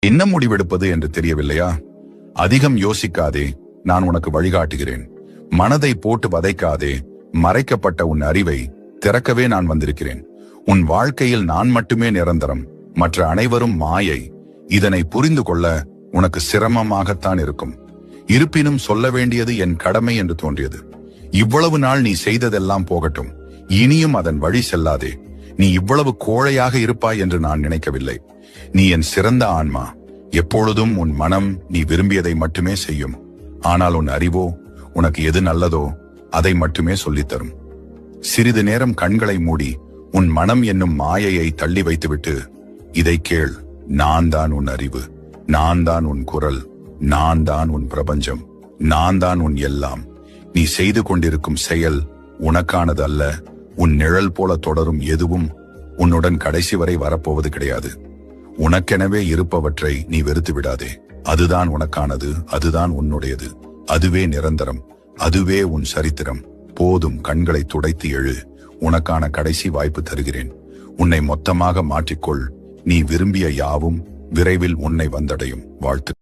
என்ன முடிவெடுப்பது என்று தெரியவில்லையா? அதிகம் யோசிக்காதே, நான் உனக்கு வழிகாட்டுகிறேன். மனதை போட்டு வதைக்காதே, மறைக்கப்பட்ட உன் அறிவை திறக்கவே நான் வந்திருக்கிறேன். உன் வாழ்க்கையில் நான் மட்டுமே நிரந்தரம், மற்ற அனைவரும் மாயை. இதனை புரிந்து கொள்ள உனக்கு சிரமமாகத்தான் இருக்கும். இருப்பினும் சொல்ல வேண்டியது என் கடமை என்று தோன்றியது. இவ்வளவு நாள் நீ செய்ததெல்லாம் போகட்டும், இனியும் அதன் வழி செல்லாதே. நீ இவ்வளவு கோழையாக இருப்பாய் என்று நான் நினைக்கவில்லை. நீ என் சிறந்த ஆன்மா. எப்பொழுதும் உன் மனம் நீ விரும்பியதை மட்டுமே செய்யும். ஆனால் உன் அறிவோ உனக்கு எது நல்லதோ அதை மட்டுமே சொல்லித்தரும். சிறிது நேரம் கண்களை மூடி உன் மனம் என்னும் மாயையை தள்ளி வைத்துவிட்டு இதை கேள். நான் தான் உன் அறிவு, நான் தான் உன் குரல், நான் தான் உன் பிரபஞ்சம், நான் தான் உன் எல்லாம். நீ செய்து கொண்டிருக்கும் செயல் உனக்கானது அல்ல. உன் நிழல் போல தொடரும் எதுவும் உன்னுடன் கடைசி வரை வரப்போவது கிடையாது. உனக்கெனவே இருப்பவற்றை நீ வெறுத்து விடாதே. அதுதான் உனக்கானது, அதுதான் உன்னுடையது, அதுவே நிரந்தரம், அதுவே உன் சரித்திரம். போதும், கண்களை துடைத்து எழு. உனக்கான கடைசி வாய்ப்பு தருகிறேன். உன்னை மொத்தமாக மாற்றிக்கொள். நீ விரும்பிய யாவும் விரைவில் உன்னை வந்தடையும். வாழ்த்து.